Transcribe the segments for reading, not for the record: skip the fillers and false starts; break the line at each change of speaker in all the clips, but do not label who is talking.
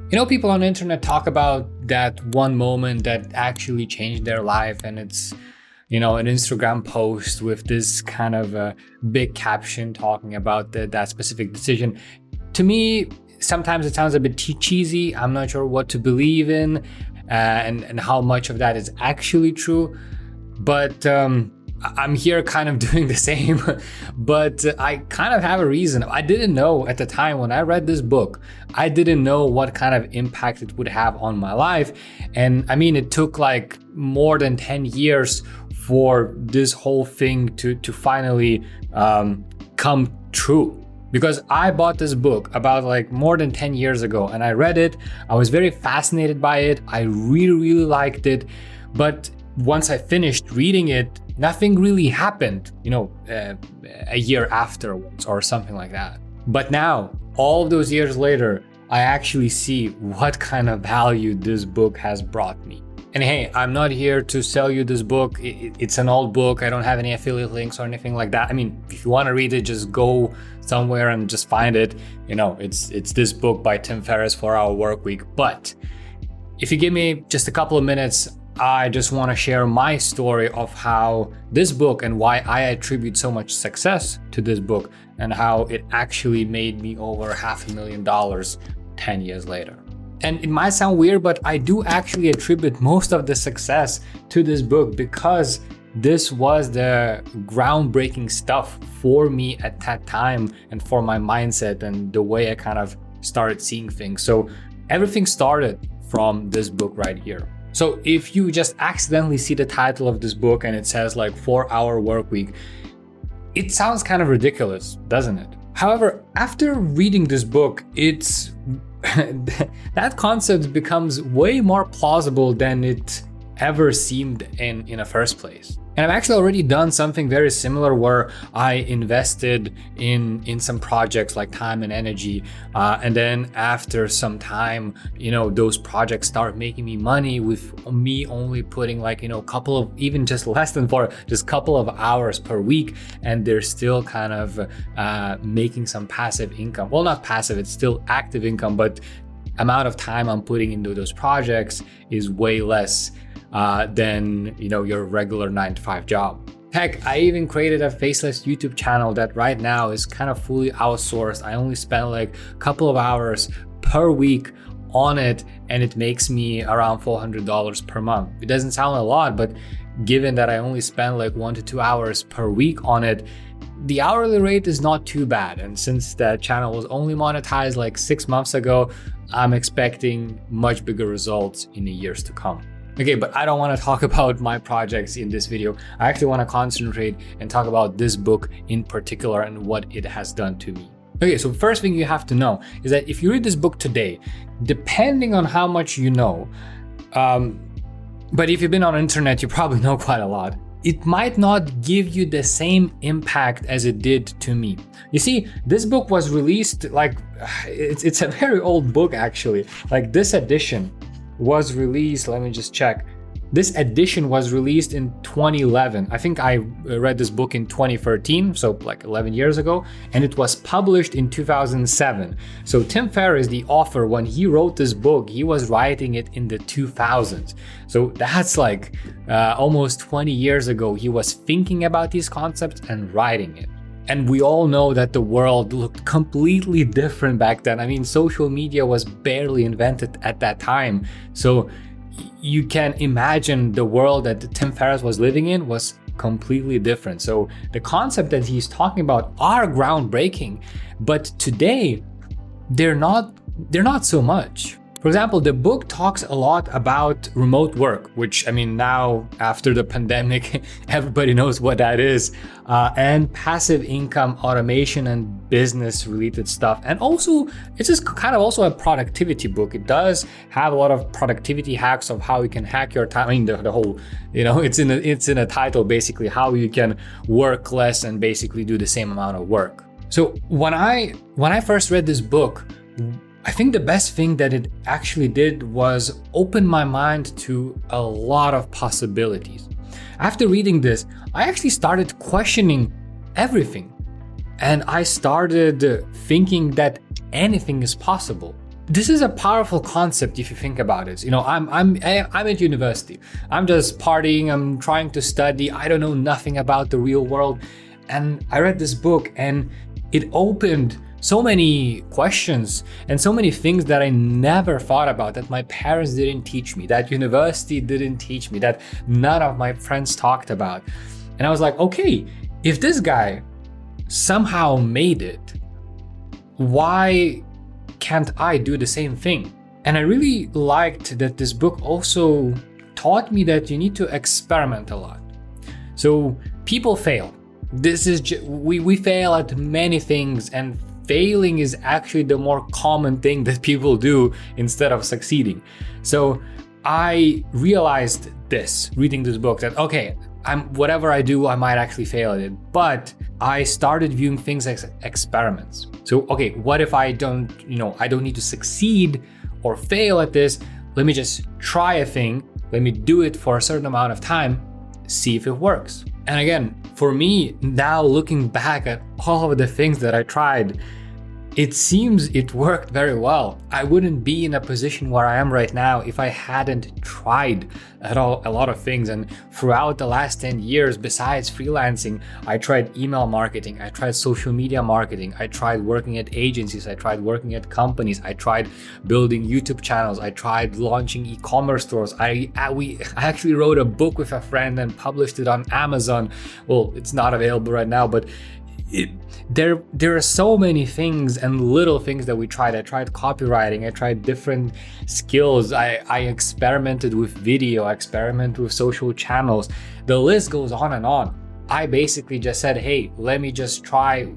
People on the internet talk about that one moment that actually changed their life, and it's, an Instagram post with this kind of a big caption talking about that specific decision. To me, sometimes it sounds a bit cheesy. I'm not sure what to believe in, and how much of that is actually true. But I'm here kind of doing the same, but I kind of have a reason. I didn't know at the time when I read this book, I didn't know what kind of impact it would have on my life. And I mean, it took like more than 10 years for this whole thing to finally come true. Because I bought this book about like more than 10 years ago and I read it. I was very fascinated by it. I really liked it. But once I finished reading it, nothing really happened, a year afterwards or something like that. But now, all of those years later, I actually see what kind of value this book has brought me. And hey, I'm not here to sell you this book. It's an old book. I don't have any affiliate links or anything like that. I mean, if you want to read it, just go somewhere and just find it. It's this book by Tim Ferriss, 4-Hour Workweek. But if you give me just a couple of minutes, I just want to share my story of how this book and why I attribute so much success to this book and how it actually made me over $500,000 10 years later. And it might sound weird, but I do actually attribute most of the success to this book because this was the groundbreaking stuff for me at that time and for my mindset and the way I kind of started seeing things. So everything started from this book right here. So if you just accidentally see the title of this book and it says like 4-Hour Workweek, it sounds kind of ridiculous, doesn't it? However, after reading this book, that concept becomes way more plausible than it ever seemed in the first place. And I've actually already done something very similar where I invested in some projects like time and energy. And then after some time, those projects start making me money with me only putting like, couple of, even just less than just couple of hours per week. And they're still kind of making some passive income. Well, not passive, it's still active income, but amount of time I'm putting into those projects is way less than your regular 9-to-5 job. Heck, I even created a faceless YouTube channel that right now is kind of fully outsourced. I only spend like a couple of hours per week on it, and it makes me around $400 per month. It doesn't sound a lot, but given that I only spend like 1 to 2 hours per week on it, the hourly rate is not too bad. And since that channel was only monetized like 6 months ago, I'm expecting much bigger results in the years to come. Okay, but I don't want to talk about my projects in this video. I actually want to concentrate and talk about this book in particular and what it has done to me. Okay, so first thing you have to know is that if you read this book today, depending on how much you know, but if you've been on the internet, you probably know quite a lot, it might not give you the same impact as it did to me. You see, this book was released like, it's a very old book actually. Like this edition was released, let me just check. This edition was released in 2011. I think I read this book in 2013, so like 11 years ago, and it was published in 2007. So Tim Ferriss, the author, when he wrote this book, he was writing it in the 2000s. So that's like almost 20 years ago, he was thinking about these concepts and writing it. And we all know that the world looked completely different back then. I mean, social media was barely invented at that time. So you can imagine the world that Tim Ferriss was living in was completely different. So the concept that he's talking about are groundbreaking, but today they're not so much. For example, the book talks a lot about remote work, which, I mean, now after the pandemic, everybody knows what that is, and passive income, automation, and business related stuff. And also, it's just kind of also a productivity book. It does have a lot of productivity hacks of how you can hack your time. I mean, the whole, it's in a title, basically, how you can work less and basically do the same amount of work. So when I first read this book, I think the best thing that it actually did was open my mind to a lot of possibilities. After reading this, I actually started questioning everything. And I started thinking that anything is possible. this is a powerful concept if you think about it. I'm at university. I'm just partying. I'm trying to study. I don't know nothing about the real world. And I read this book and it opened so many questions and so many things that I never thought about, that my parents didn't teach me, that university didn't teach me, that none of my friends talked about. And I was like, okay, if this guy somehow made it, why can't I do the same thing? And I really liked that this book also taught me that you need to experiment a lot. So people fail. We fail at many things, and failing is actually the more common thing that people do instead of succeeding. So I realized this reading this book, that okay, whatever I do, I might actually fail at it. But I started viewing things as experiments. So, okay, what if I don't need to succeed or fail at this? Let me just try a thing. Let me do it for a certain amount of time, see if it works. And again, for me, now looking back at all of the things that I tried, it seems it worked very well. I wouldn't be in a position where I am right now if I hadn't tried a lot of things. And throughout the last 10 years, besides freelancing, I tried email marketing, I tried social media marketing, I tried working at agencies, I tried working at companies, I tried building YouTube channels, I tried launching e-commerce stores. I actually wrote a book with a friend and published it on Amazon. Well, it's not available right now, but there are so many things and little things that we tried. I tried copywriting, I tried different skills, I experimented with video, I experimented with social channels. The list goes on and on. I basically just said, hey, let me just try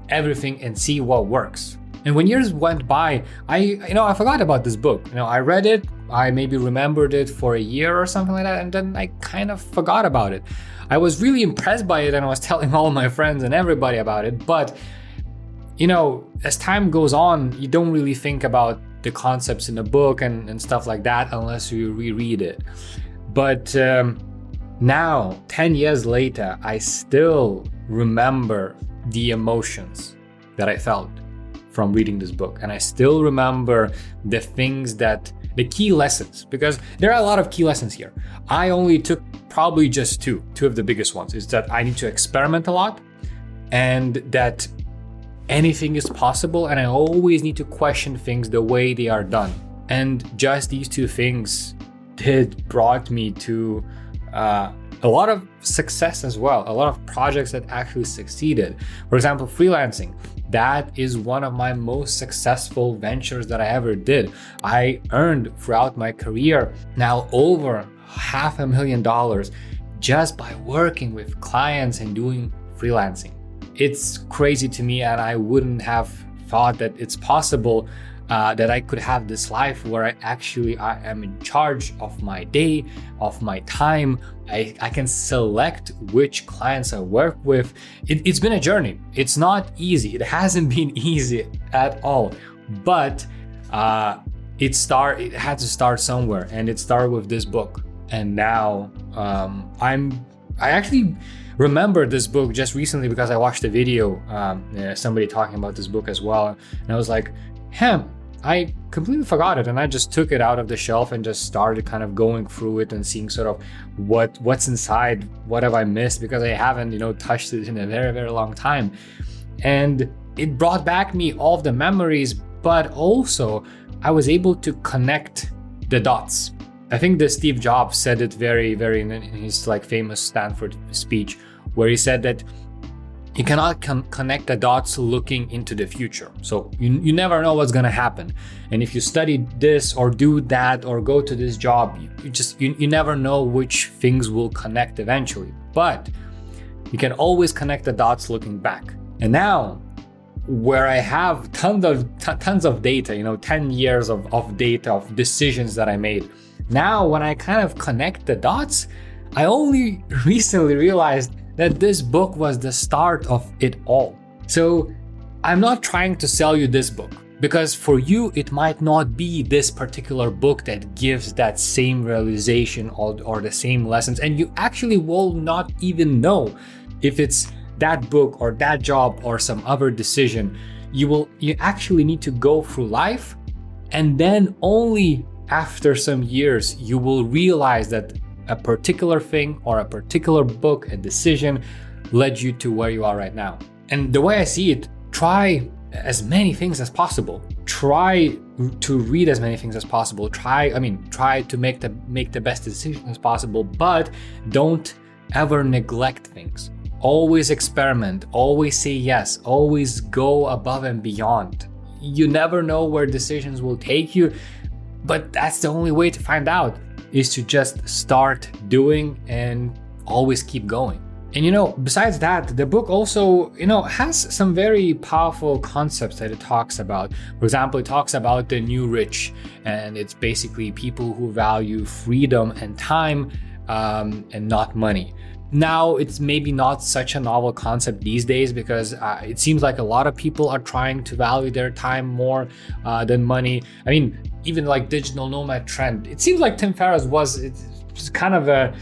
everything and see what works. And when years went by, I forgot about this book. I read it, I maybe remembered it for a year or something like that, and then I kind of forgot about it. I was really impressed by it and I was telling all my friends and everybody about it. But, as time goes on, you don't really think about the concepts in the book and stuff like that unless you reread it. But now, 10 years later, I still remember the emotions that I felt from reading this book. And I still remember the key lessons, because there are a lot of key lessons here. I only took probably just two of the biggest ones, is that I need to experiment a lot and that anything is possible, and I always need to question things the way they are done. And just these two things brought me to a lot of success as well, a lot of projects that actually succeeded. For example, freelancing. That is one of my most successful ventures that I ever did. I earned throughout my career now over $500,000 just by working with clients and doing freelancing. It's crazy to me, and I wouldn't have thought that it's possible that I could have this life where I am in charge of my day, of my time. I can select which clients I work with. It's been a journey. It's not easy. It hasn't been easy at all. But it had to start somewhere, and it started with this book. And now I actually remember this book just recently because I watched a video, somebody talking about this book as well, and I was like, I completely forgot it, and I just took it out of the shelf and just started kind of going through it and seeing sort of what's inside, what have I missed, because I haven't touched it in a very, very long time. And it brought back me all of the memories, but also I was able to connect the dots. I think that Steve Jobs said it very, very in his famous Stanford speech, where he said that you cannot connect the dots looking into the future. So you never know what's gonna happen. And if you study this or do that or go to this job, you never know which things will connect eventually. But you can always connect the dots looking back. And now, where I have tons of data, 10 years of data, of decisions that I made. Now, when I kind of connect the dots, I only recently realized that this book was the start of it all. So I'm not trying to sell you this book, because for you, it might not be this particular book that gives that same realization or the same lessons. And you actually will not even know if it's that book or that job or some other decision. You actually need to go through life And then only after some years, you will realize that a particular thing or a particular book, a decision led you to where you are right now. And the way I see it, try as many things as possible. Try to read as many things as possible. Try to make the best decision as possible, but don't ever neglect things. Always experiment, always say yes, always go above and beyond. You never know where decisions will take you, but that's the only way to find out, is to just start doing and always keep going. And besides that, the book also, has some very powerful concepts that it talks about. For example, it talks about the new rich, and it's basically people who value freedom and time and not money. Now, it's maybe not such a novel concept these days because it seems like a lot of people are trying to value their time more than money. I mean, even like digital nomad trend, it seems like Tim Ferriss it's kind of a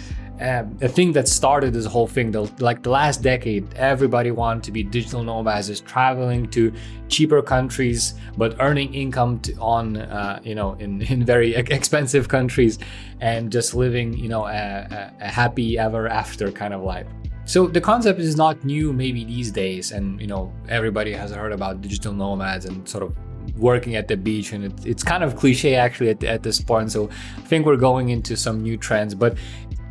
thing that started this whole thing. The last decade, everybody wanted to be digital nomads, just traveling to cheaper countries, but earning income in very expensive countries, and just living, a happy ever after kind of life. So the concept is not new maybe these days, and everybody has heard about digital nomads and sort of working at the beach, and it's kind of cliche actually at this point. So I think we're going into some new trends, but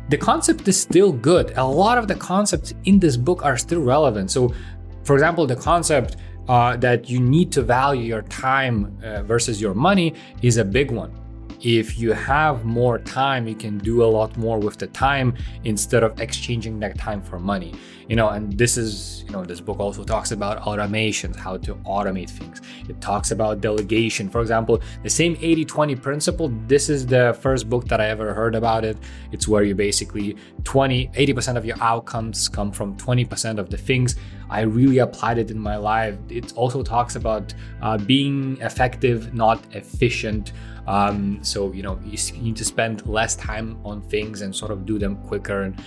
the concept is still good. A lot of the concepts in this book are still relevant. So, for example, the concept that you need to value your time versus your money is a big one. If you have more time, you can do a lot more with the time instead of exchanging that time for money. And this is, this book also talks about automations, how to automate things. It talks about delegation. For example, the same 80-20 principle, this is the first book that I ever heard about it. It's where you basically 80% of your outcomes come from 20% of the things. I really applied it in my life. It also talks about being effective, not efficient. So you need to spend less time on things and sort of do them quicker and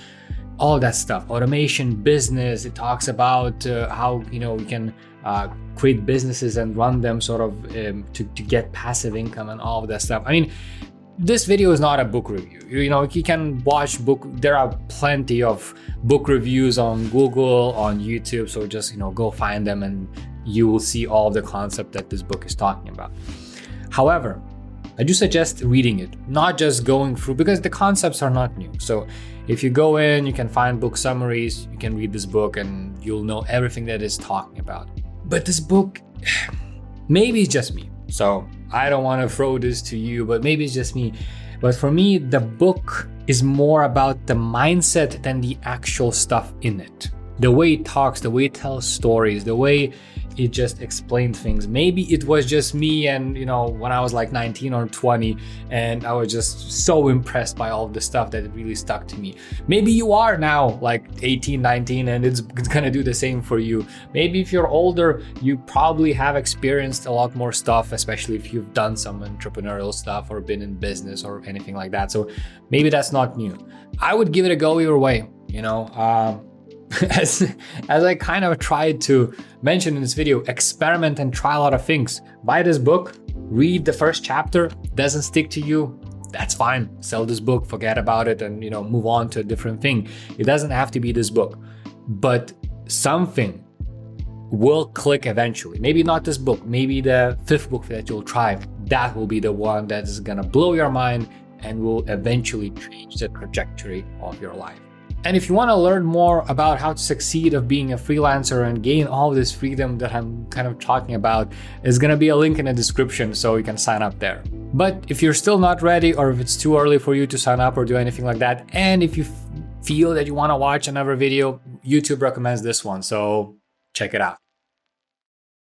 all that stuff. Automation, business. It talks about how we can create businesses and run them sort of to get passive income and all of that stuff. I mean, this video is not a book review. You can watch book. There are plenty of book reviews on Google, on YouTube. So just go find them, and you will see all of the concept that this book is talking about. However, I do suggest reading it, not just going through, because the concepts are not new. So if you go in, you can find book summaries, you can read this book, and you'll know everything that it's talking about. But this book, maybe it's just me. So I don't want to throw this to you, but maybe it's just me. But for me, the book is more about the mindset than the actual stuff in it. The way it talks, the way it tells stories, the way it just explained things. Maybe it was just me and, when I was like 19 or 20, and I was just so impressed by all of the stuff that it really stuck to me. Maybe you are now like 18, 19, and it's gonna do the same for you. Maybe if you're older, you probably have experienced a lot more stuff, especially if you've done some entrepreneurial stuff or been in business or anything like that. So maybe that's not new. I would give it a go either way, As I kind of tried to mention in this video, experiment and try a lot of things. Buy this book, read the first chapter, doesn't stick to you, that's fine. Sell this book, forget about it, and move on to a different thing. It doesn't have to be this book, but something will click eventually. Maybe not this book, maybe the 5th book that you'll try. That will be the one that is gonna blow your mind and will eventually change the trajectory of your life. And if you want to learn more about how to succeed of being a freelancer and gain all this freedom that I'm kind of talking about, there's going to be a link in the description so you can sign up there. But if you're still not ready, or if it's too early for you to sign up or do anything like that, and if you feel that you want to watch another video, YouTube recommends this one, so check it out.